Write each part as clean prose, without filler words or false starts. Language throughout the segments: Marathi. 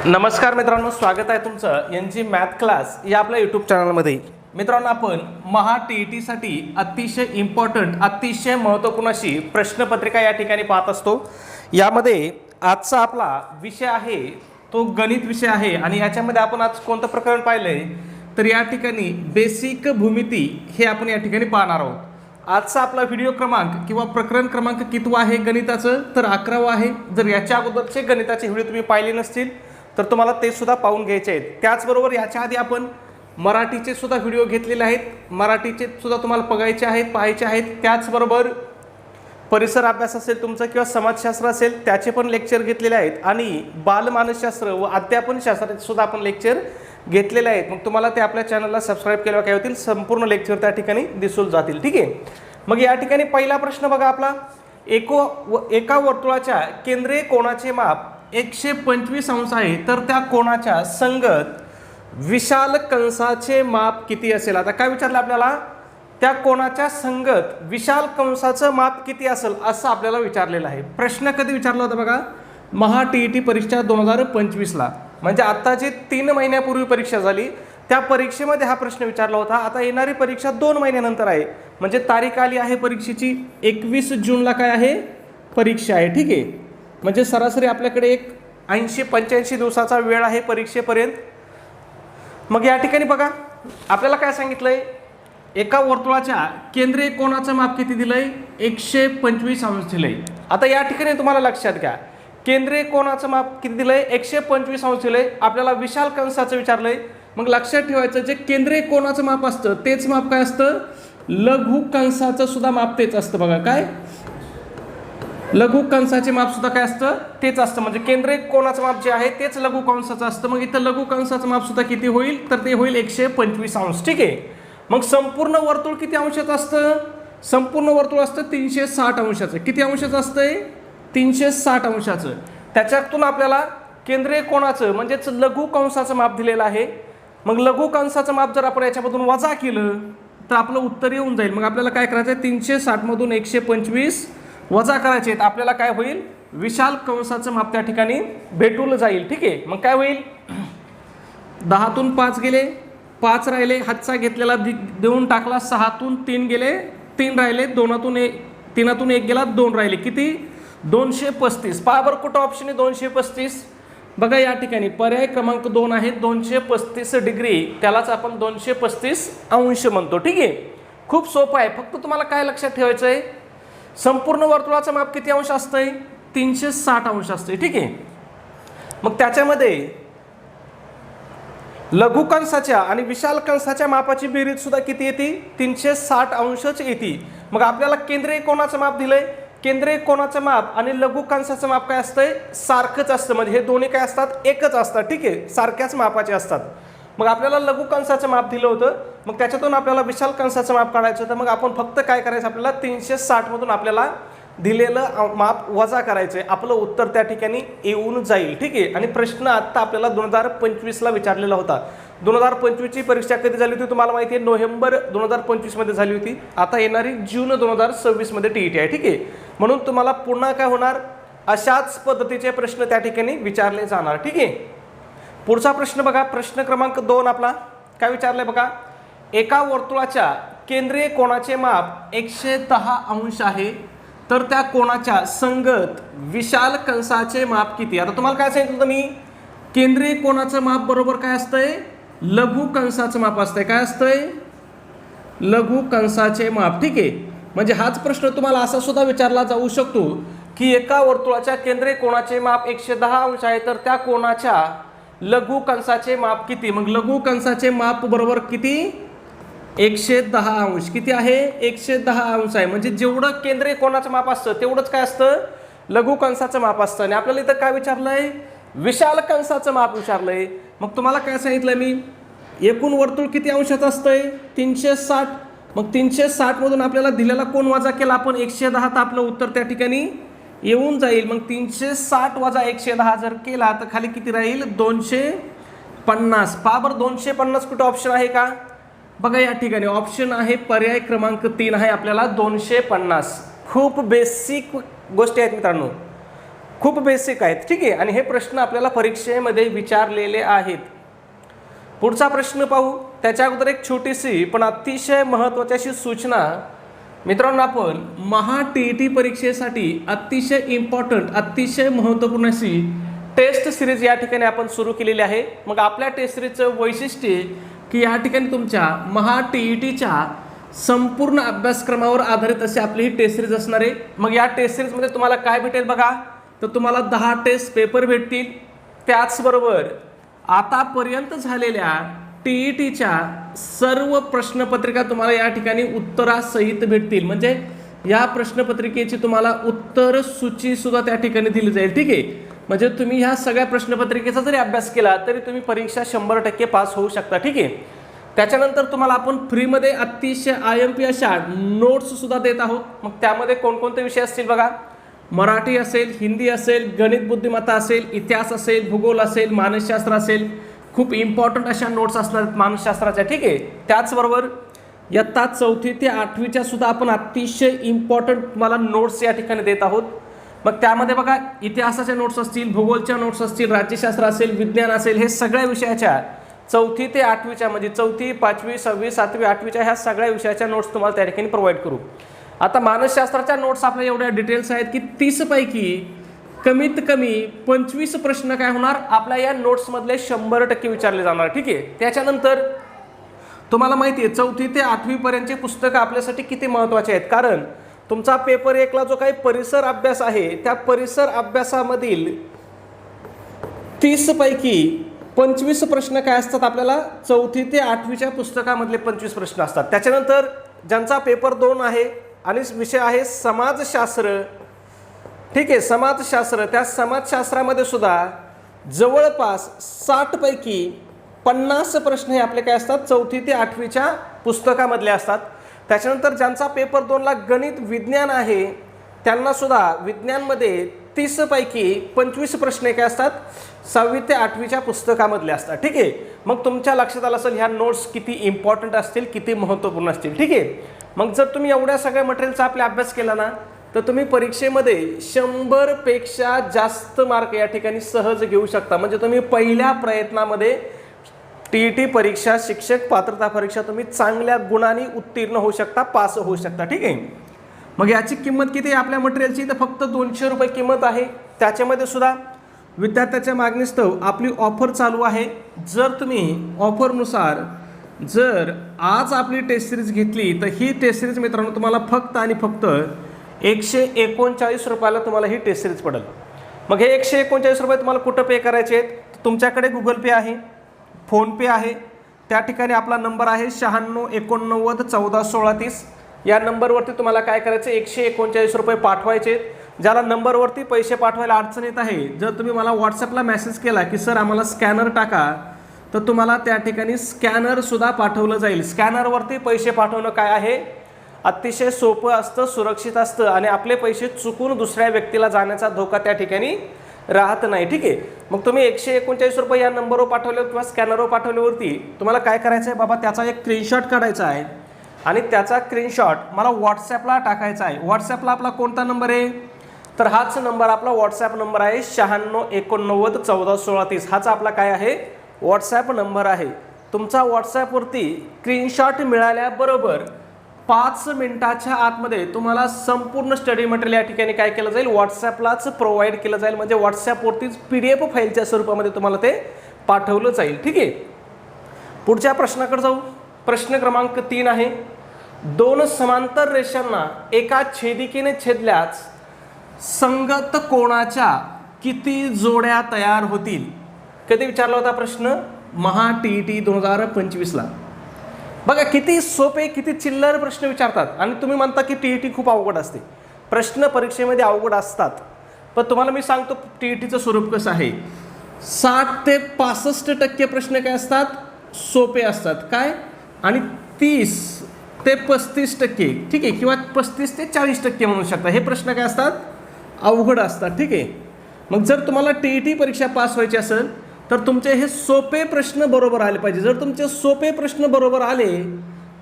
नमस्कार मित्रांनो, स्वागत आहे तुमचं एनजी मॅथ क्लास या आपल्या यूट्यूब चॅनलमध्ये. मित्रांनो, आपण महा TET साठी अतिशय इम्पॉर्टंट, अतिशय महत्त्वपूर्ण अशी प्रश्नपत्रिका या ठिकाणी पाहत असतो. यामध्ये आजचा आपला विषय आहे तो गणित विषय आहे आणि याच्यामध्ये आपण आज कोणतं प्रकरण पाहिलंय तर या ठिकाणी बेसिक भूमिती हे आपण या ठिकाणी पाहणार आहोत. आजचा आपला व्हिडिओ क्रमांक किंवा प्रकरण क्रमांक कितवा आहे गणिताचं तर 11वा आहे. जर याच्या अगोदरचे गणिताचे व्हिडिओ तुम्ही पाहिले नसतील तर तुम्हाला ते सुद्धा पाहून घ्यायचे आहेत. त्याचबरोबर याच्या आधी आपण मराठीचे सुद्धा व्हिडिओ घेतलेले आहेत, मराठीचे सुद्धा तुम्हाला बघायचे आहेत, पाहायचे आहेत. त्याचबरोबर परिसर अभ्यास असेल तुमचं किंवा समाजशास्त्र असेल त्याचे पण लेक्चर घेतलेले आहेत आणि बालमानसशास्त्र व अध्यापन शास्त्राचे सुद्धा आपण लेक्चर घेतलेले आहेत. मग तुम्हाला ते आपल्या चॅनलला सबस्क्राईब केल्यावर काय होतील, संपूर्ण लेक्चर त्या ठिकाणी दिसून जातील. ठीक आहे. मग या ठिकाणी पहिला प्रश्न बघा आपला, एका वर्तुळाच्या केंद्रीय कोनाचे माप 125 अंश आहे तर त्या कोनाच्या संगत विशाल कंसाचे माप किती असेल. आता काय विचारलं आपल्याला, त्या कोनाच्या संगत विशाल कंसाचं माप किती असेल असं आपल्याला विचारलेलं आहे. प्रश्न कधी विचारला होता बघा, महा TET परीक्षा 2025ला, म्हणजे आता जी 3 महिन्यापूर्वी परीक्षा झाली त्या परीक्षेमध्ये हा प्रश्न विचारला होता. आता येणारी परीक्षा 2 महिन्यानंतर आहे, म्हणजे तारीख आली आहे परीक्षेची 21 जूनला काय आहे परीक्षा आहे. ठीक आहे, म्हणजे सरासरी आपल्याकडे एक 80-85 दिवसाचा वेळ आहे परीक्षेपर्यंत. मग या ठिकाणी बघा आपल्याला काय सांगितलंय, एका वर्तुळाच्या केंद्रीय कोनाचं माप किती दिलंय 125 अंश दिलंय. आता या ठिकाणी तुम्हाला लक्षात घ्या, केंद्रीय कोनाचं माप किती दिलंय 125 अंश दिलंय. आपल्याला विशाल कंसाचं विचारलंय. मग लक्षात ठेवायचं, जे केंद्रीय कोनाचं माप असतं तेच माप काय असतं, लघु कंसाचं सुद्धा माप तेच असतं. बघा काय, लघु कंसाचे माप सुद्धा काय असतं तेच असतं. म्हणजे केंद्रीय कोनाचं माप जे आहे तेच लघु कंसाचं असतं. मग इथं लघु कंसाचं माप सुद्धा किती होईल तर ते होईल 125 अंश. ठीक आहे. मग संपूर्ण वर्तुळ किती अंशाचं असतं, संपूर्ण वर्तुळ असतं 360 अंशाचं. किती अंशाचं असतंय 360 अंशाचं. त्याच्यातून आपल्याला केंद्रीय कोनाचं म्हणजेच लघु कंसाचं माप दिलेलं आहे. मग लघु कंसाचं माप जर आपण याच्यामधून वजा केलं तर आपलं उत्तर येऊन जाईल. मग आपल्याला काय करायचं आहे, 360 मधून 125 वजा करायचे आहेत. आपल्याला काय होईल, विशाल कंसाचं माप त्या ठिकाणी भेटून जाईल. ठीक आहे. मग काय होईल, 10तून 5 गेले, 5 राहिले, हातचा घेतलेला देऊन टाकला, 6तून 3 गेले, 3 राहिले, 3तून 1 गेला, 2 राहिले, किती 235. पहा बरं कुठं ऑप्शन आहे 235. बघा या ठिकाणी पर्याय क्रमांक 2 आहे 235 डिग्री, त्यालाच आपण 235 अंश म्हणतो. ठीक आहे, खूप सोपं आहे. फक्त तुम्हाला काय लक्षात ठेवायचं आहे, संपूर्ण वर्तुळाचं माप किती अंश असतंय 360 अंश असतंय. ठीक आहे. मग त्याच्यामध्ये लघु कंसाच्या आणि विशाल कंसाच्या मापाची बेरीज सुद्धा किती येते 360 अंशच येते. मग आपल्याला केंद्रीय कोनाचं माप दिलंय, केंद्रीय कोनाचं माप आणि लघु कंसाचं माप काय असतंय सारखंच असतं. म्हणजे हे दोन्ही काय असतात एकच असतात. ठीक आहे, सारख्याच मापाचे असतात. मग आपल्याला लघु कंसाचं माप दिलं होतं, मग त्याच्यातून आपल्याला विशाल कंसाचं माप काढायचं होतं. मग आपण फक्त काय करायचं, आपल्याला 360 मधून आपल्याला दिलेलं माप वजा करायचं आहे. आपलं उत्तर त्या ठिकाणी येऊन जाईल. ठीक आहे. आणि प्रश्न आत्ता आपल्याला 2025ला विचारलेला होता. 2025ची परीक्षा कधी झाली होती तुम्हाला माहिती आहे, नोव्हेंबर 2025 मध्ये झाली होती. आता येणारी जून 2026 मध्ये TET आहे. ठीक आहे, म्हणून तुम्हाला पुन्हा काय होणार, अशाच पद्धतीचे प्रश्न त्या ठिकाणी विचारले जाणार. ठीक आहे. पुढचा प्रश्न बघा, प्रश्न क्रमांक 2 आपला काय विचारलंय बघा, एका वर्तुळाच्या केंद्रीय कोनाचे माप 110 अंश आहे तर त्या कोनाच्या संगत विशाल कंसाचे माप किती. आता तुम्हाला काय सांगितलं होतं मी, केंद्रीय कोनाचं माप बरोबर काय असतंय लघु कंसाचं माप असतंय. काय असतंय लघु कंसाचे माप. ठीक आहे. म्हणजे हाच प्रश्न तुम्हाला असा सुद्धा विचारला जाऊ शकतो की एका वर्तुळाच्या केंद्रीय कोनाचे माप 110 अंश आहे तर त्या कोनाच्या लघु कंसाचे माप किती. मग लघु कंसाचे माप बरोबर किती 110 अंश. किती आहे 110 अंश आहे. म्हणजे जेवढं केंद्रीय कोनाचं माप असतं तेवढंच काय असतं लघु कंसाचं माप असतं. आणि आपल्याला इथं काय विचारलंय, विशाल कंसाचं माप विचारलंय. मग तुम्हाला काय सांगितलं मी, एकूण वर्तुळ किती अंशाचं असतंय 360. मग 360 मधून आपल्याला दिलेला कोण वजा केला आपण 110, तर आपलं उत्तर त्या ठिकाणी येऊन जाईल. मग 360 वजा 110 जर केला तर खाली किती राहील 250. पहा बरं 250 कुठं ऑप्शन आहे का, बघा या ठिकाणी ऑप्शन आहे पर्याय क्रमांक 3 आहे आपल्याला 250. खूप बेसिक गोष्टी आहेत मित्रांनो. खूप बेसिक आहेत, ठीक आहे. आणि हे प्रश्न आपल्याला परीक्षेमध्ये विचारलेले आहेत. पुढचा प्रश्न पाहू. त्याच्या अगोदर एक छोटीशी पण अतिशय महत्त्वाची अशी सूचना मित्रांनो, आपण महा TET परीक्षेसाठी अतिशय इम्पॉर्टंट, अतिशय महत्त्वपूर्ण अशी टेस्ट सिरीज या ठिकाणी आपण सुरू केलेली आहे. मग आपल्या टेस्ट सिरीजचं वैशिष्ट्य की या ठिकाणी तुमच्या महा TETच्या संपूर्ण अभ्यासक्रमावर आधारित अशी आपली ही टेस्ट सिरीज असणार आहे. मग या टेस्ट सिरीजमध्ये तुम्हाला काय भेटेल बघा, तर तुम्हाला 10 टेस्ट पेपर भेटतील. त्याचबरोबर आतापर्यंत झालेल्या TETच्या सर्व प्रश्नपत्रिका तुम्हाला या ठिकाणी उत्तरासहित भेटतील. म्हणजे या प्रश्नपत्रिकेची तुम्हाला उत्तर सूची सुद्धा त्या ठिकाणी दिली जाईल, ठीक आहे. म्हणजे तुम्ही ह्या सगळ्या प्रश्नपत्रिकेचा जरी अभ्यास केला तरी तुम्ही परीक्षा 100% पास होऊ शकता, ठीक आहे. त्याच्यानंतर तुम्हाला आपण फ्रीमध्ये अतिशय IMP अशा नोट्स सुद्धा देत आहोत. मग त्यामध्ये कोणकोणते विषय असतील बघा, मराठी असेल, हिंदी असेल, गणित बुद्धिमत्ता असेल, इतिहास असेल, भूगोल असेल, मानसशास्त्र असेल. खूप इम्पॉर्टंट अशा नोट्स असणार मानसशास्त्राच्या, ठीक आहे. त्याचबरोबर इयत्ता 4थी ते 8वीच्या सुद्धा आपण अतिशय इम्पॉर्टंट तुम्हाला नोट्स या ठिकाणी देत आहोत. मग त्यामध्ये बघा इतिहासाच्या नोट्स असतील, भूगोलच्या नोट्स असतील, राज्यशास्त्र असेल, विज्ञान असेल, हे सगळ्या विषयाच्या 4थी ते 8वीच्या म्हणजे 4थी, 5वी, 6वी, 7वी, 8वीच्या ह्या सगळ्या विषयाच्या नोट्स तुम्हाला त्या ठिकाणी प्रोव्हाइड करू. आता मानसशास्त्राच्या नोट्स आपल्या एवढ्या डिटेल्स आहेत की 30 पैकी कमीत कमी 25 प्रश्न काय होणार आपल्या या नोट्समधले 100% विचारले जाणार, ठीक आहे. त्याच्यानंतर तुम्हाला माहिती आहे 4थी ते 8वी पर्यंतचे पुस्तकं आपल्यासाठी किती महत्त्वाचे आहेत. कारण तुमचा पेपर 1ला जो काही परिसर अभ्यास आहे त्या परिसर अभ्यासामधील 30 पैकी 25 प्रश्न काय असतात आपल्याला 4थी ते 8वीच्या पुस्तकामधले 25 प्रश्न असतात. त्याच्यानंतर ज्यांचा पेपर 2 आहे आणि विषय आहे समाजशास्त्र, ठीक आहे, समाजशास्त्र, त्या समाजशास्त्रामध्ये सुद्धा जवळपास 60 पैकी 50 प्रश्न हे आपले काय असतात 4थी ते 8वीच्या पुस्तकामधले असतात. त्याच्यानंतर ज्यांचा पेपर 2ला गणित विज्ञान आहे त्यांना सुद्धा विज्ञानमध्ये 30 पैकी 25 प्रश्न काय असतात 6वी ते 8वीच्या पुस्तकामधले असतात, ठीक आहे. मग तुमच्या लक्षात आलं असेल ह्या नोट्स किती इम्पॉर्टंट असतील, किती महत्त्वपूर्ण असतील, ठीक आहे. मग जर तुम्ही एवढ्या सगळ्या मटेरियलचा आपला अभ्यास केला ना तर तुम्ही परीक्षेमध्ये 100 पेक्षा जास्त मार्क या ठिकाणी सहज घेऊ शकता. म्हणजे तुम्ही पहिल्या प्रयत्नामध्ये TET परीक्षा, शिक्षक पात्रता परीक्षा तुम्ही चांगल्या गुणांनी उत्तीर्ण होऊ शकता, पास होऊ शकता, ठीक आहे. मग याची किंमत किती आहे आपल्या मटेरियलची, तर फक्त 200 रुपये किंमत आहे. त्याच्यामध्ये सुद्धा विद्यार्थ्याच्या मागणीस्तव आपली ऑफर चालू आहे. जर तुम्ही ऑफरनुसार जर आज आपली टेस्ट सिरीज घेतली तर ही टेस्ट सिरीज मित्रांनो तुम्हाला फक्त आणि फक्त 139 रुपयाला तुम्हाला ही टेस्ट सिरीज पडेल. मग हे 139 रुपये तुम्हाला कुठं पे करायचे आहेत, तुमच्याकडे गुगल पे आहे, फोनपे आहे. त्या ठिकाणी आपला नंबर आहे 9689141630. या नंबरवरती तुम्हाला काय करायचं 139 रुपये पाठवायचे. ज्याला नंबरवरती पैसे पाठवायला अडचण येत आहे, जर तुम्ही मला व्हॉट्सअपला मेसेज केला की सर आम्हाला स्कॅनर टाका तर तुम्हाला त्या ठिकाणी स्कॅनरसुद्धा पाठवलं जाईल. स्कॅनरवरती पैसे पाठवणं काय आहे अतिशय सोपं असतं, सुरक्षित असतं आणि आपले पैसे चुकून दुसऱ्या व्यक्तीला जाण्याचा धोका त्या ठिकाणी राहत नाही, ठीक आहे. मग तुम्ही 139 रुपये या नंबरवर पाठवले किंवा स्कॅनरवर पाठवल्यावरती तुम्हाला काय करायचं आहे बाबा, त्याचा एक स्क्रीनशॉट काढायचा आहे आणि त्याचा स्क्रीनशॉट मला व्हॉट्सॲपला टाकायचा आहे. व्हॉट्सॲपला आपला कोणता नंबर आहे, तर हाच नंबर आपला व्हॉट्सॲप नंबर आहे 9689141630. हाच आपला काय आहे व्हॉट्सॲप नंबर आहे. तुमचा व्हॉट्सॲपवरती स्क्रीनशॉट मिळाल्याबरोबर 5 मिनिटाच्या आतमध्ये तुम्हाला संपूर्ण स्टडी मटेरियल या ठिकाणी काय केलं जाईल व्हॉट्सॲपलाच प्रोव्हाइड केलं जाईल. म्हणजे व्हॉट्सॲपवरतीच PDF फाईलच्या स्वरूपामध्ये तुम्हाला ते पाठवलं जाईल, ठीक आहे. पुढच्या प्रश्नाकडे जाऊ. प्रश्न क्रमांक 3 आहे, 2 समांतर रेषांना एका छेदिकेने छेदल्यास संगत कोणाच्या किती जोड्या तयार होतील. कधी विचारला होता प्रश्न, महा TET 2025ला. बघा किती सोपे, किती चिल्लर प्रश्न विचारतात आणि तुम्ही म्हणता की TET खूप अवघड असते. प्रश्न परीक्षेमध्ये अवघड असतात, पण तुम्हाला मी सांगतो TETचं स्वरूप कसं आहे. 60 ते 65% प्रश्न काय असतात सोपे असतात काय, आणि 30 ते 35%, ठीक आहे, किंवा 35 ते 40% म्हणू शकता हे प्रश्न काय असतात अवघड असतात, ठीक आहे. मग जर तुम्हाला TET परीक्षा पास व्हायची असेल तर तुमचे हे सोपे प्रश्न बरोबर आले पाहिजे. जर तुमचे सोपे प्रश्न बरोबर आले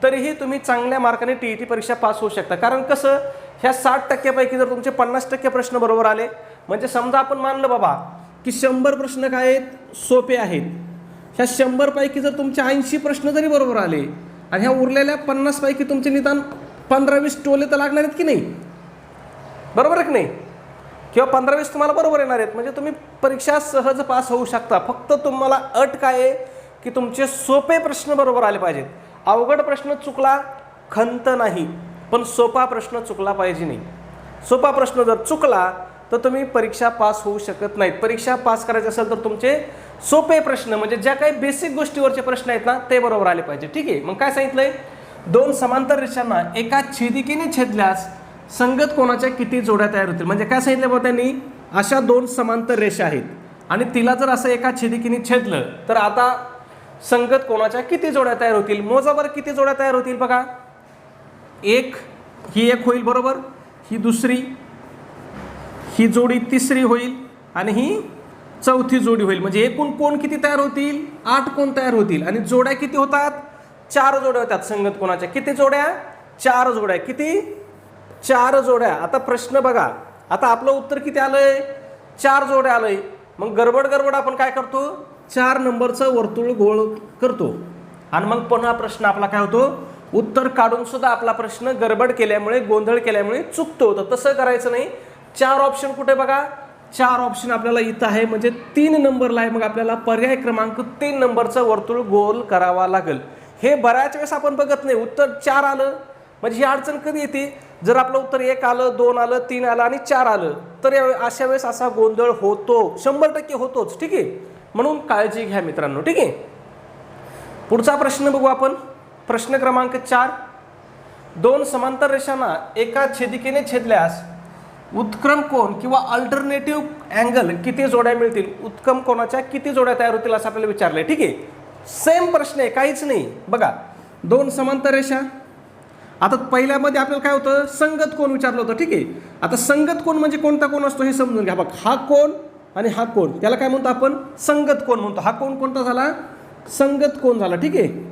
तरीही तुम्ही चांगल्या मार्काने TET परीक्षा पास होऊ शकता. कारण कसं ह्या 60% जर तुमचे 50% प्रश्न बरोबर आले, म्हणजे समजा आपण मानलं बाबा की 100 प्रश्न काय आहेत, सोपे आहेत, ह्या 100 पैकी जर तुमचे 80 प्रश्न जरी बरोबर आले आणि ह्या उरलेल्या 50 पैकी तुमचे निदान 15-20 टोले तर लागणार आहेत की नाही, बरोबर आहे की नाही, किंवा 15-20 तुम्हाला बरोबर येणार आहेत, म्हणजे तुम्ही परीक्षा सहज पास होऊ शकता. फक्त तुम्हाला अट काय आहे की तुमचे सोपे प्रश्न बरोबर आले पाहिजेत. अवघड प्रश्न चुकला खंत नाही, पण सोपा प्रश्न चुकला पाहिजे नाही. सोपा प्रश्न जर चुकला तर तुम्ही परीक्षा पास होऊ शकत नाहीत. परीक्षा पास करायची असेल तर तुमचे सोपे प्रश्न म्हणजे ज्या काही बेसिक गोष्टीवरचे प्रश्न आहेत ना ते बरोबर आले पाहिजे. ठीक आहे. मग काय सांगितलंय, दोन समांतर रेषांना एका छेदिकेने छेदल्यास संगत कोणाच्या किती जोड्या तयार होतील. म्हणजे काय सांगितलं बघा त्यांनी, अशा दोन समांतर रेषा आहेत आणि तिला जर असं एका छेदिकेने छेदलं तर आता संगत कोणाच्या किती जोड्या तयार होतील. मोजा बरं किती जोड्या तयार होतील. बघा, एक, ही एक होईल बरोबर, ही दुसरी, ही जोडी तिसरी होईल आणि ही चौथी जोडी होईल. म्हणजे एकूण कोण किती तयार होतील, 8 कोण तयार होतील. आणि जोड्या किती होतात, 4 जोड्या होतात संगत कोणाच्या. किती जोड्या, 4 जोड्या. किती, 4 जोड्या. आता प्रश्न बघा, आता आपलं उत्तर किती आलंय, 4 जोड्या आलंय. मग गडबड आपण काय करतो, 4 नंबरचं वर्तुळ गोल करतो आणि मग पुन्हा प्रश्न आपला काय होतो, उत्तर काढून सुद्धा आपला प्रश्न गडबड केल्यामुळे, गोंधळ केल्यामुळे चुकतो. तर तसं करायचं नाही. 4 ऑप्शन कुठे बघा, 4 ऑप्शन आपल्याला इथं आहे, म्हणजे 3 नंबरला आहे. मग आपल्याला पर्याय क्रमांक 3 नंबरचं वर्तुळ गोल करावा लागेल. हे बऱ्याच वेळेस आपण बघत नाही, उत्तर 4 आलं म्हणजे ही अडचण कधी येते, जर आपलं उत्तर 1 आलं, 2 आलं, 3 आलं आणि 4 आलं तर अशा वेळेस असा गोंधळ होतो, 100% होतोच. ठीक आहे, म्हणून काळजी घ्या मित्रांनो. ठीक आहे, पुढचा प्रश्न बघू आपण. प्रश्न क्रमांक 4, दोन समांतर रेषांना एका छेदिकेने छेदल्यास उत्क्रम कोन किंवा अल्टरनेटिव्ह अँगल किती जोड्या मिळतील. उत्क्रम कोनाच्या किती जोड्या तयार होतील असं आपल्याला विचारलंय. ठीक आहे, सेम प्रश्न आहे, काहीच नाही. बघा, दोन समांतर रेषा, आता पहिल्यामध्ये आपल्याला काय होतं, संगत कोण विचारलं होतं. ठीक आहे, आता संगत कोण म्हणजे कोणता कोण असतो हे समजून घ्या. बघा, हा कोण आणि हा कोण, त्याला काय म्हणतो आपण, संगत कोण म्हणतो. हा कोण कोणता झाला, संगत कोण झाला. ठीक आहे,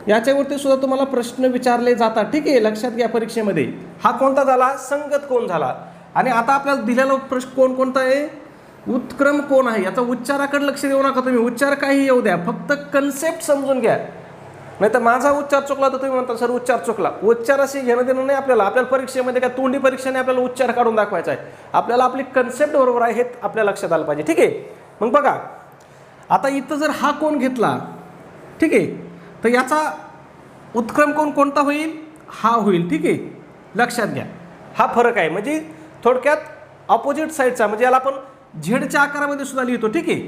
याच्यावरती सुद्धा तुम्हाला प्रश्न विचारले जातात. ठीक आहे, लक्षात घ्या परीक्षेमध्ये. हा कोणता झाला, संगत कोण झाला. आणि आता आपल्याला दिलेला प्रश्न कोण कोणता आहे, उत्क्रम कोण आहे. याचा उच्चाराकडे लक्ष देऊ नका तुम्ही, उच्चार काही येऊ द्या, फक्त कन्सेप्ट समजून घ्या. नाही तर माझा उच्चार चुकला तर तुम्ही म्हणता सर उच्चार चुकला. उच्चाराशी घेणं देणं नाही आपल्याला. आपल्याला परीक्षेमध्ये काय तोंडी परीक्षेने आपल्याला उच्चार काढून दाखवायचा आहे. आपल्याला आपली कन्सेप्ट बरोबर आहे हे आपल्या लक्षात आलं पाहिजे. ठीक आहे, मग बघा, आता इथं जर हा कोण घेतला, ठीक आहे, तर याचा उत्क्रम कोण कोणता होईल, हा होईल. ठीक आहे, लक्षात घ्या, हा फरक आहे. म्हणजे थोडक्यात ऑपोजिट साईडचा, म्हणजे याला आपण झेडच्या आकारामध्ये सुद्धा लिहितो. ठीक आहे,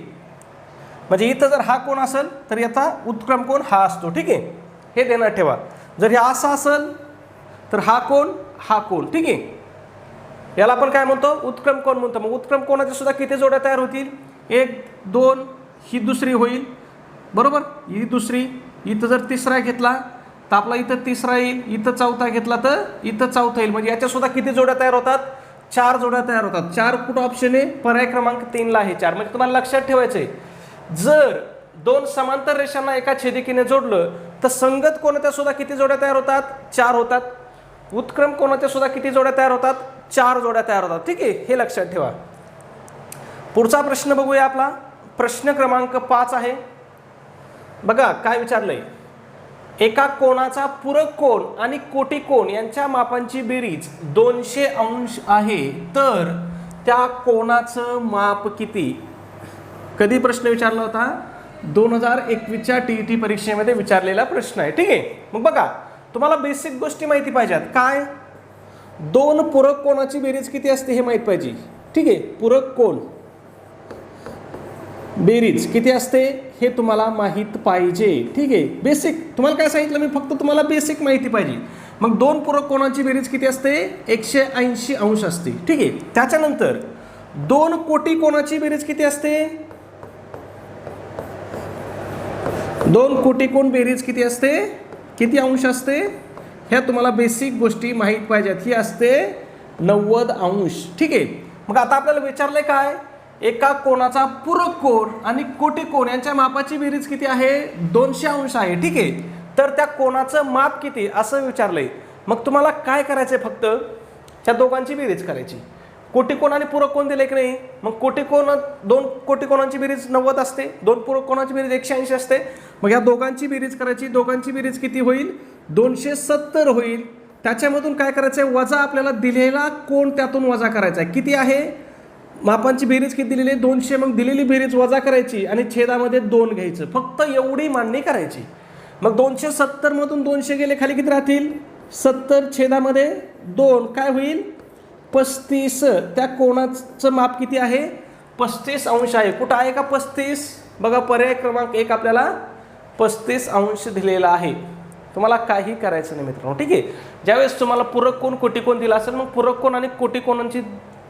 म्हणजे इथं जर हा कोण असेल तर याचा उत्क्रम कोण हा असतो. ठीक आहे, हे ध्यानात ठेवा. जर हे असं असेल तर हा कोण हा कोण. ठीक आहे, याला आपण काय म्हणतो, उत्क्रम कोण म्हणतो. मग उत्क्रम कोणाच्या सुद्धा किती जोड्या तयार होतील, 1, 2, ही दुसरी होईल बरोबर, ही दुसरी. इथं जर तिसरा घेतला तर आपला इथं तिसरा येईल, इथं चौथा घेतला तर इथं चौथा येईल. म्हणजे याच्या सुद्धा किती जोड्या तयार होतात, 4 जोड्या तयार होतात. 4 कुठं ऑप्शन आहे, पर्याय क्रमांक 3 ला आहे 4. म्हणजे तुम्हाला लक्षात ठेवायचं आहे, जर दोन समांतर रेषांना एका छेदिकेने जोडलं तर संगत कोणाच्या सुद्धा किती जोड्या तयार होतात, 4 होतात. उत्क्रम कोणाच्या सुद्धा किती जोड्या तयार होतात, 4 जोड्या तयार होतात. ठीक आहे, हे लक्षात ठेवा. पुढचा प्रश्न बघूया आपला. प्रश्न क्रमांक 5 आहे. बघा काय विचारलंय, एका कोणाचा पूरक कोन आणि कोटी कोन यांच्या मापांची बेरीज 200 अंश आहे तर त्या कोणाचं माप किती. कधी प्रश्न विचारला होता, 2021च्या TET परीक्षेमध्ये विचारलेला प्रश्न आहे. ठीक आहे, मग बघा, तुम्हाला बेसिक गोष्टी माहिती पाहिजेत. काय, दोन पूरक कोणाची बेरीज किती असते हे माहित पाहिजे. ठीक आहे, पूरक कोन बेरीज किती असते हे तुम्हाला माहित पाहिजे. ठीक आहे, बेसिक तुम्हाला काय सांगितलं मी, फक्त तुम्हाला बेसिक माहिती पाहिजे. मग दोन पूरक कोणाची बेरीज किती असते, 180 अंश असते. ठीक आहे, त्याच्यानंतर दोन कोटी कोणाची बेरीज किती असते, दोन कोटी कोण बेरीज किती असते, किती अंश असते, ह्या तुम्हाला बेसिक गोष्टी माहीत पाहिजेत. ही असते 90 अंश. ठीक आहे, मग आता आपल्याला विचारलंय काय, एका कोणाचा पूरक कोन आणि कोटी कोन यांच्या मापाची बेरीज किती आहे, 200 अंश आहे. ठीक आहे, तर त्या कोणाचं माप किती असं विचारलंय. मग तुम्हाला काय करायचंय, फक्त त्या दोघांची बेरीज करायची. कोटिकोण आणि पूरक कोण दिले की नाही, मग कोटिकोण 2 कोटिकोणांची बेरीज 90 असते, 2 पूरक कोणाची बेरीज 180 असते. मग या दोघांची बेरीज करायची. दोघांची बेरीज किती होईल, 270 होईल. त्याच्यामधून काय करायचं आहे, वजा आपल्याला दिलेला कोण त्यातून वजा करायचा आहे. किती आहे, मापांची बेरीज किती दिलेली आहे 200, मग दिलेली बेरीज वजा करायची आणि छेदामध्ये 2 घ्यायचं. फक्त एवढी मांडणी करायची. मग 270 मधून 200 गेले खाली किती राहतील, 70 छेदामध्ये 2 काय होईल 35. त्या कोणाचं माप किती आहे 35 अंश आहे. कुठं आहे का 35, बघा पर्याय क्रमांक 1 आपल्याला 35 अंश दिलेला आहे. तुम्हाला काही करायचं नाही मित्रांनो, ठीक आहे. ज्यावेळेस तुम्हाला पूरक कोण कोटिकोण दिला असेल, मग पूरक कोण आणि कोटिकोणांची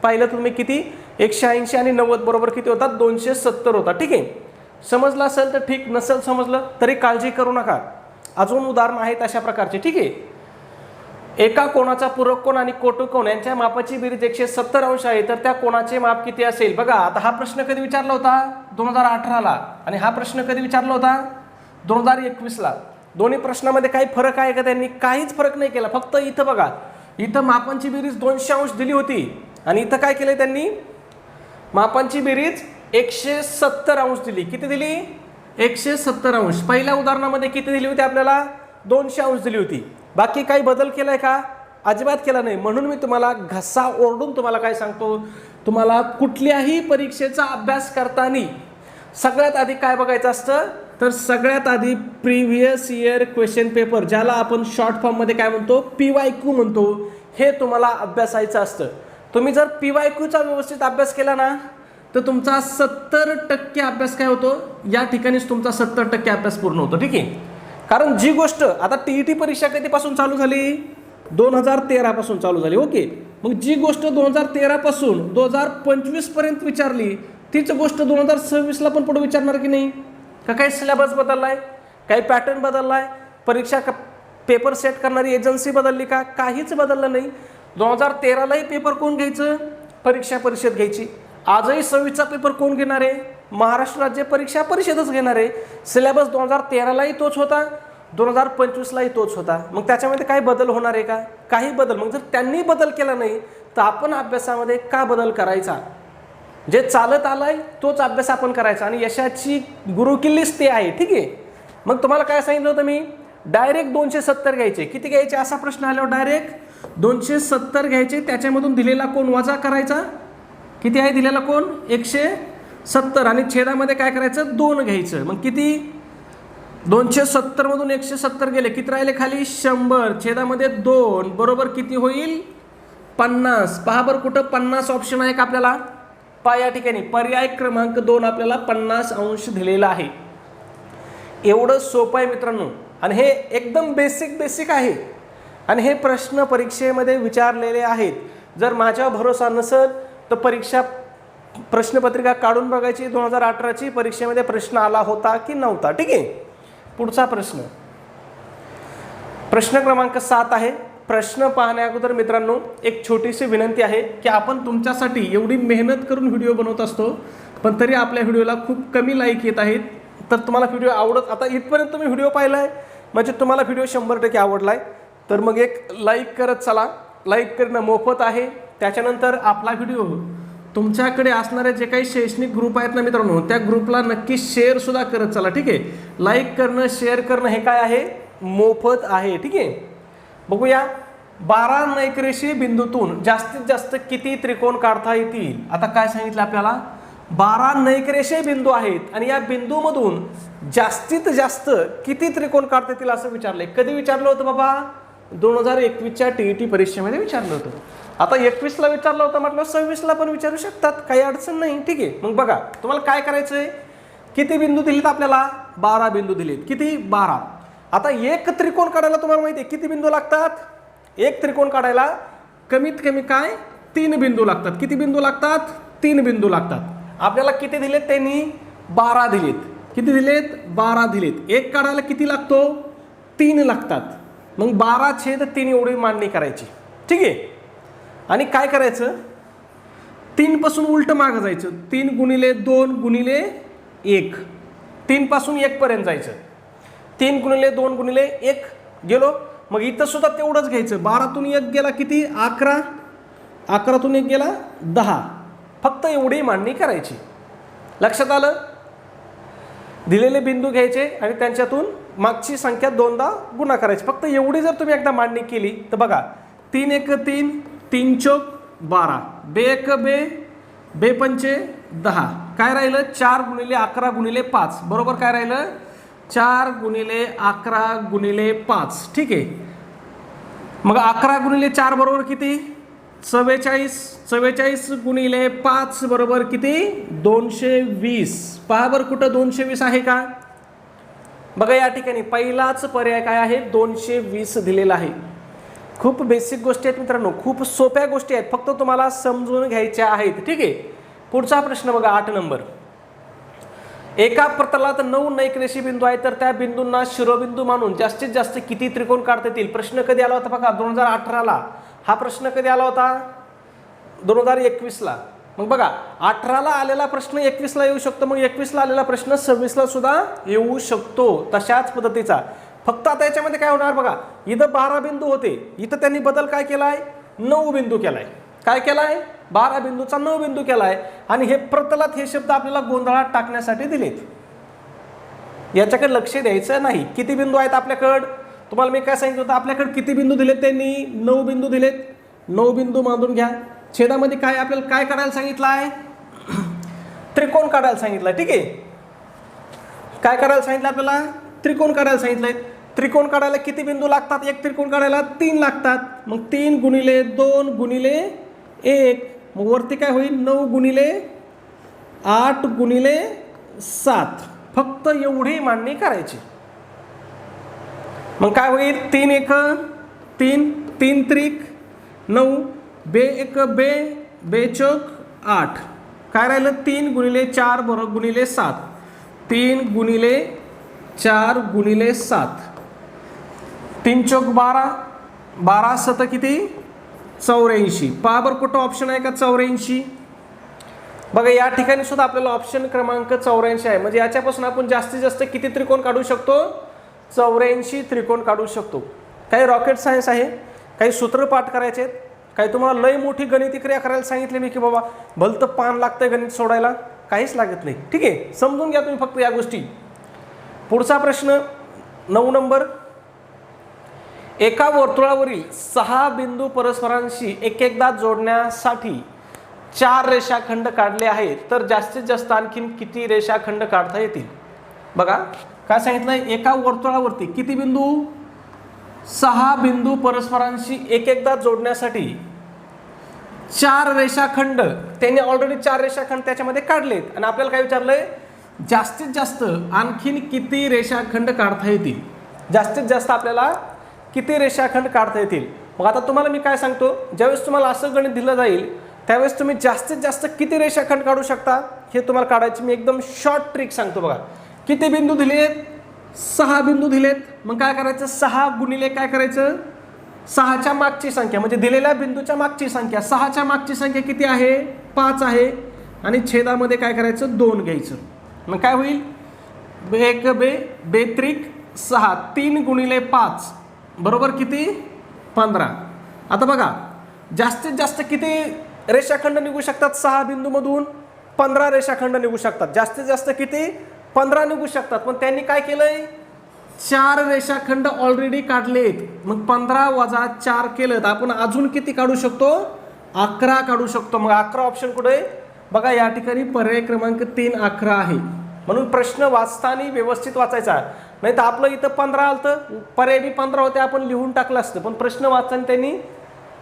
पाहिलं तुम्ही किती 180 आणि 90 बरोबर किती होतात 270 होता, ठीक आहे. समजलं असेल तर ठीक, नसेल समजलं तरी काळजी करू नका, अजून उदाहरण आहेत अशा प्रकारचे, ठीक आहे. एका कोणाचा पूरक कोण आणि कोटिकोण यांच्या मापाची बेरीज 170 अंश आहे, तर त्या कोणाचे माप किती असेल. बघा आता हा प्रश्न कधी विचारला होता 2018ला आणि हा प्रश्न कधी विचारला होता 2021ला. दोन्ही प्रश्नामध्ये काही फरक आहे का, त्यांनी काहीच फरक नाही केला. फक्त इथं बघा, इथं मापांची बेरीज 200 अंश दिली होती आणि इथं काय केलंय त्यांनी, मापांची बेरीज 170 अंश दिली. किती दिली 170 अंश. पहिल्या उदाहरणामध्ये किती दिली होती आपल्याला 200 अंश दिली होती. बाकी काही बदल केलाय का, अजिबात केला नाही. म्हणून मी तुम्हाला घसा ओरडून तुम्हाला काय सांगतो, तुम्हाला कुठल्याही परीक्षेचा अभ्यास करताना सगळ्यात आधी काय बघायचं असतं, तर सगळ्यात आधी प्रिव्हियस इयर क्वेश्चन पेपर, ज्याला आपण शॉर्ट फॉर्ममध्ये काय म्हणतो PYQ म्हणतो, हे तुम्हाला अभ्यासायचं असतं. तुम्ही जर PYQचा व्यवस्थित अभ्यास केला ना, तर तुमचा 70% अभ्यास काय होतो, या ठिकाणीच तुमचा 70% अभ्यास पूर्ण होतो, ठीक आहे. कारण जी गोष्ट आता TET परीक्षा कधीपासून चालू झाली 2013 पासून चालू झाली, ओके. मग जी गोष्ट 2013 पासून 2025 पर्यंत विचारली, तीच गोष्ट 2026ला पण पुढे विचारणार की नाही. का काही सिलेबस बदललाय, काही पॅटर्न बदललाय, परीक्षा पेपर सेट करणारी एजन्सी बदलली का, काहीच बदललं नाही. 2013लाही पेपर कोण घ्यायचं, परीक्षा परिषद घ्यायची. आजही 26चा पेपर कोण घेणार आहे, महाराष्ट्र राज्य परीक्षा परिषदच घेणार आहे. सिलेबस 2013लाही तोच होता, 2025लाही तोच होता. मग त्याच्यामध्ये काही बदल होणार आहे का, काही बदल. मग जर त्यांनी बदल केला नाही तर आपण अभ्यासामध्ये का बदल करायचा. जे चालत आलाय तोच अभ्यास आपण करायचा आणि यशाची गुरुकिल्लीच ते आहे, ठीक आहे. मग तुम्हाला काय सांगितलं होतं मी, डायरेक्ट 270 घ्यायचे. किती घ्यायचे असा प्रश्न आल्यावर डायरेक्ट 270 घ्यायचे. त्याच्यामधून दिलेला कोण वजा करायचा, किती आहे दिलेला कोण 170 आणि छेदामध्ये काय करायचं 2 घ्यायचं. मग किती 270 मधून 170 गेले, किती राहिले खाली 100, छेदामध्ये 2 बरोबर किती होईल 50. पहा बरं कुठं 50 ऑप्शन आहे का आपल्याला, पहा या ठिकाणी पर्याय क्रमांक 2 आपल्याला 50 अंश दिलेला आहे. एवढं सोपं आहे मित्रांनो आणि हे एकदम बेसिक आहे आणि हे प्रश्न परीक्षेमध्ये विचारलेले आहेत. जर माझ्या भरोसा नसेल तर परीक्षा प्रश्नपत्रिका काढून बघायची 2018ची परीक्षेमध्ये प्रश्न आला होता की नव्हता, ठीक आहे. पुढचा प्रश्न, प्रश्न क्रमांक 7 आहे. प्रश्न पाहण्या अगोदर मित्रांनो एक छोटीशी विनंती आहे की आपण तुमच्यासाठी एवढी मेहनत करून व्हिडिओ बनवत असतो, पण तरी आपल्या व्हिडिओला खूप कमी लाईक येत आहेत. तर तुम्हाला व्हिडिओ आवडत, आता इथपर्यंत तुम्ही व्हिडिओ पाहिला आहे म्हणजे तुम्हाला व्हिडिओ 100% आवडला आहे. तर मग एक लाईक करत चला, लाईक करणं मोफत आहे. त्याच्यानंतर आपला व्हिडिओ तुमच्याकडे असणारे जे काही शैक्षणिक ग्रुप आहेत ना मित्रांनो, त्या ग्रुपला नक्की शेअर सुद्धा करत चला, ठीक आहे. लाईक करणं शेअर करणं हे काय आहे, मोफत आहे, ठीक आहे. बघूया 12 नैकरेषीय बिंदूतून जास्तीत जास्त किती त्रिकोण काढता येतील. आता काय सांगितलं आपल्याला, 12 नैकरेषीय बिंदू आहेत आणि या बिंदूमधून जास्तीत जास्त किती त्रिकोण काढता येतील असं विचारलंय. कधी विचारलं होतं बाबा, 2021च्या TET परीक्षेमध्ये विचारलं होतं. आता 21ला विचारलं होतं म्हटलं 26ला पण विचारू शकतात, काही अडचण नाही, ठीक आहे. मग बघा तुम्हाला काय करायचंय, किती बिंदू दिलेत आपल्याला 12 बिंदू दिलेत, किती 12. आता एक त्रिकोण काढायला तुम्हाला माहिती आहे किती बिंदू लागतात, एक त्रिकोण काढायला कमीत कमी काय 3 बिंदू लागतात. किती बिंदू लागतात 3 बिंदू लागतात. आपल्याला किती दिलेत त्यांनी 12 दिलेत, किती दिलेत 12 दिलेत. एक काढायला किती लागतो 3 लागतात. मग 12/3 एवढी मांडणी करायची, ठीक आहे. आणि काय करायचं 3 पासून उलट मागं जायचं, 3 गुणिले 2 गुणिले 1, 3 पासून 1 पर्यंत जायचं. 3 गुणिले 2 गुणिले 1 गेलो. मग इथं सुद्धा तेवढंच घ्यायचं, 12तून 1 गेला किती 11, 11तून 1 गेला 10, फक्त एवढी मांडणी करायची. लक्षात आलं? दिलेले बिंदू घ्यायचे आणि त्यांच्यातून मागची संख्या 2दा गुणा करायची. फक्त एवढी जर तुम्ही एकदा मांडणी केली तर बघा 3 1 3, 3 चौक 12, बे 1 बे, बे पंचे 10, काय राहिलं 4 गुणिले 11 गुणिले 5, बरोबर काय राहिलं 4 गुणिले 11 गुणिले 5. ठीक आहे. मग 11 गुणिले 4 बरोबर किती 44, 44 गुणिले 5 बरोबर किती 220. पहा बरं कुठं 220 आहे का? बघा या ठिकाणी पहिलाच पर्याय काय आहे 220 दिलेला आहे. खूप बेसिक गोष्टी आहेत मित्रांनो, खूप सोप्या गोष्टी आहेत, फक्त तुम्हाला समजून घ्यायच्या आहेत. ठीक आहे. पुढचा प्रश्न बघा 8 नंबर. एका प्रतलात 9 नैक रेषी बिंदू आहेत तर त्या बिंदूंना शिरोबिंदू मानून जास्तीत जास्त किती त्रिकोण काढता येतील? प्रश्न कधी आला होता बघा 2018ला. हा प्रश्न कधी आला होता 2021ला. मग बघा 18ला आलेला प्रश्न 21ला येऊ शकतो, मग 21ला आलेला प्रश्न 26ला सुद्धा येऊ शकतो. तशाच पद्धतीचा, फक्त आता याच्यामध्ये काय होणार बघा, इथं 12 बिंदू होते, इथं त्यांनी बदल काय केलाय 9 बिंदू केलाय. काय केलाय 12 बिंदूचा 9 बिंदू केलाय. आणि हे प्रतलात हे शब्द आपल्याला गोंधळात टाकण्यासाठी दिलेत. याच्याकडे लक्ष द्यायचं नाही. किती बिंदू आहेत आपल्याकडं? तुम्हाला मी काय सांगितलं होतं, आपल्याकडे किती बिंदू दिलेत त्यांनी 9 बिंदू दिलेत. 9 बिंदू बांधून घ्या. छेदामध्ये काय आपल्याला काय काढायला सांगितलं आहे त्रिकोण काढायला सांगितलं. ठीक आहे. काय करायला सांगितलं आपल्याला त्रिकोण काढायला सांगितलंय. त्रिकोण काढायला किती बिंदू लागतात? एक त्रिकोण काढायला 3 लागतात. मग 3 गुणिले 2 गुणिले 1, मग वरती काय होईल 9 गुणिले 8 गुणिले 7. फक्त एवढी मांडणी करायची. मग काय होईल 3 1 3, 3 त्रिक 9, बे 1 बे, बे चौक 8, काय राहिलं 3 गुणिले 4 बरोबर गुणिले 7, 3 गुणिले 4 गुणिले 7, 3 चौक 12, 12 7 किती 84. पहा बरं कुठं ऑप्शन आहे का 84? बघा या ठिकाणी सुद्धा आपल्याला ऑप्शन क्रमांक 84 आहे. म्हणजे याच्यापासून आपण जास्तीत जास्त किती त्रिकोण काढू शकतो 84 त्रिकोण काढू शकतो. काही रॉकेट सायन्स आहे, काही सूत्र पाठ करायचे आहेत, काही तुम्हाला लय मोठी गणिती क्रिया करायला सांगितली मी की बाबा भलतं पान लागतंय गणित सोडायला, काहीच लागत नाही. ठीक आहे. समजून घ्या तुम्ही फक्त या गोष्टी. पुढचा प्रश्न 9 नंबर. एका वर्तुळावरील 6 बिंदू परस्परांशी एकदा जोडण्यासाठी 4 रेषाखंड काढले आहेत तर जास्तीत जास्त आणखीन किती रेषाखंड काढता येतील? बघा काय सांगितलंय, एका वर्तुळावरती किती बिंदू 6 बिंदू परस्परांशी एकदा जोडण्यासाठी 4 रेषाखंड. त्यांनी ऑलरेडी 4 रेषाखंड त्याच्यामध्ये काढलेत आणि आपल्याला काय विचारलंय जास्तीत जास्त आणखीन किती रेषाखंड काढता येतील? जास्तीत जास्त आपल्याला किती रेषाखंड काढता येतील? मग आता तुम्हाला मी काय सांगतो, ज्यावेळेस तुम्हाला असं गणित दिलं जाईल त्यावेळेस तुम्ही जास्तीत जास्त किती रेषाखंड काढू शकता हे तुम्हाला काढायची मी एकदम शॉर्ट ट्रिक सांगतो. बघा किती बिंदू दिलेत 6 बिंदू दिलेत. मग काय करायचं 6 गुणिले काय करायचं 6च्या मागची संख्या, म्हणजे दिलेल्या बिंदूच्या मागची संख्या. 6च्या मागची संख्या किती आहे 5 आहे आणि छेदामध्ये काय करायचं 2 घ्यायचं. मग काय होईल बे 1 बे, बे त्रिक 6, 3 गुणिले 5 बरोबर किती 15. आता बघा जास्तीत जास्त किती रेषाखंड निघू शकतात 6 बिंदूमधून 15 रेषाखंड निघू शकतात. जास्तीत जास्त किती 15 निघू शकतात. पण त्यांनी काय केलंय 4 रेषाखंड ऑलरेडी काढलेत. मग 15 वजा 4 केलं तर आपण अजून किती काढू शकतो 11 काढू शकतो. मग 11 ऑप्शन कुठे बघा या ठिकाणी पर्याय क्रमांक 3 11 आहे. म्हणून प्रश्न वाचताना व्यवस्थित वाचायचा, नाही तर आपलं इथं 15 आलं पर्याय बी 15 होते आपण लिहून टाकलं असतं. पण प्रश्न वाचताना त्यांनी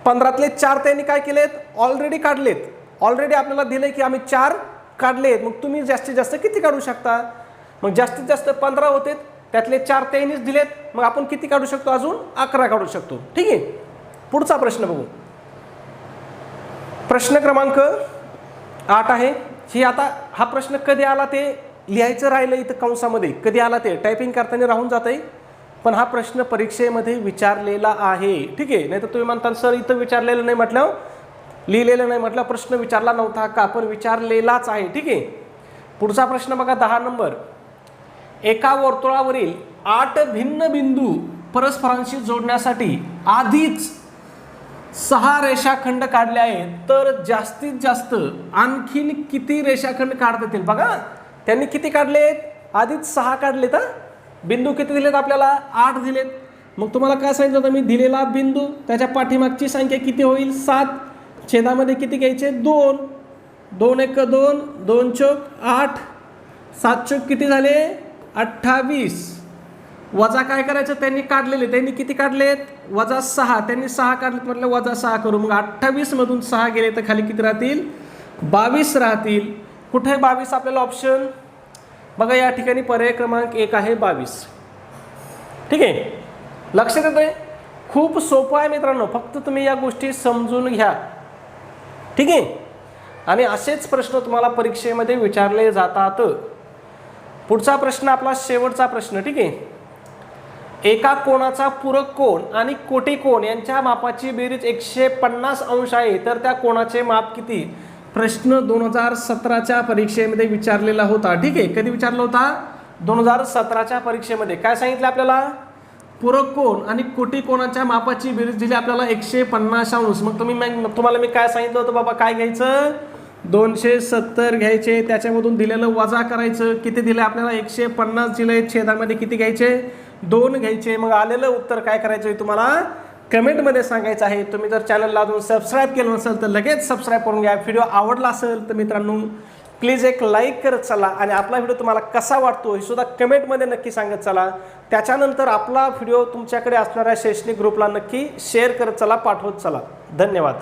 15तले 4 त्यांनी काय केलेत ऑलरेडी काढलेत. ऑलरेडी आपल्याला दिले की आम्ही 4 काढलेत. मग तुम्ही जास्तीत जास्त किती काढू शकता? मग जास्तीत जास्त 15 होते, त्यातले 4 त्यांनीच दिलेत. मग आपण किती काढू शकतो अजून 11 काढू शकतो. ठीक आहे. पुढचा प्रश्न बघू. प्रश्न क्रमांक 8 आहे. ही आता हा प्रश्न कधी आला ते लिहायचं राहिलं इथं कंसामध्ये, कधी आला ते टायपिंग करताना राहून जात आहे. पण हा प्रश्न परीक्षेमध्ये विचारलेला आहे. ठीक आहे. नाही तर तुम्ही म्हणता सर इथं विचारलेलं नाही म्हटलं, लिहिलेलं नाही म्हटलं, प्रश्न विचारला नव्हता का? पण विचारलेलाच आहे. ठीक आहे. पुढचा प्रश्न बघा 10 नंबर. एका वर्तुळावरील 8 भिन्न बिंदू परस्परांशी जोडण्यासाठी आधीच 6 रेषाखंड काढले आहेत, तर जास्तीत जास्त आणखीन किती रेषाखंड काढता येतील? बघा त्यांनी किती काढलेत? आधीच 6 काढलेत. बिंदू किती दिलेत आपल्याला? 8 दिलेत. मग तुम्हाला काय सांगितलं होतं मी? दिलेला बिंदू त्याच्या पाठीमागची संख्या किती होईल? 7. छेदामध्ये किती घ्यायचे? 2. 2 1 2, 2 चौक 8, 7 चौक किती झाले? 28. वजा काय करायचं? त्यांनी काढलेले, त्यांनी किती काढलेत? वजा 6. त्यांनी 6 काढलेत म्हटलं वजा 6 करू. मग 28 मधून 6 गेले तर खाली किती राहतील? 22 राहतील. कुठे 22 आपल्याला ऑप्शन? बघा या ठिकाणी पर्याय क्रमांक 1 आहे 22. ठीक आहे, लक्षात येतंय? खूप सोपं आहे मित्रांनो, फक्त तुम्ही या गोष्टी समजून घ्या. ठीक आहे, आणि असेच प्रश्न तुम्हाला परीक्षेमध्ये विचारले जातात. पुढचा प्रश्न आपला शेवटचा प्रश्न. ठीक आहे, एका कोणाचा पूरक कोन आणि कोटी कोन यांच्या मापाची बेरीज 150 अंश आहे, तर त्या कोणाचे माप किती? प्रश्न 2017च्या परीक्षेमध्ये विचारलेला होता. ठीक आहे, कधी विचारला होता? 2017च्या परीक्षेमध्ये. काय सांगितलं आपल्याला? पूरक कोन आणि कोटी कोणाच्या मापाची बेरीज दिली आपल्याला 150 अंश. मग तुम्हाला मी काय सांगितलं होतं? बाबा काय घ्यायचं? 270 घ्यायचे, त्याच्यामधून दिलेलं वजा करायचं. किती दिले आपल्याला? 150 दिले. छेदामध्ये किती घ्यायचे? 2 घ्यायचे. मग आलेलं उत्तर काय करायचं आहे तुम्हाला कमेंटमध्ये सांगायचं आहे. तुम्ही जर चॅनलला अजून सबस्क्राईब केलं नसेल तर लगेच सबस्क्राईब करून घ्या. व्हिडिओ आवडला असेल तर मित्रांनो प्लीज एक लाईक करत चला, आणि आपला व्हिडिओ तुम्हाला कसा वाटतो हे सुद्धा कमेंटमध्ये नक्की सांगत चला. त्याच्यानंतर आपला व्हिडिओ तुमच्याकडे असणाऱ्या शैक्षणिक ग्रुपला नक्की शेअर करत चला, पाठवत चला. धन्यवाद.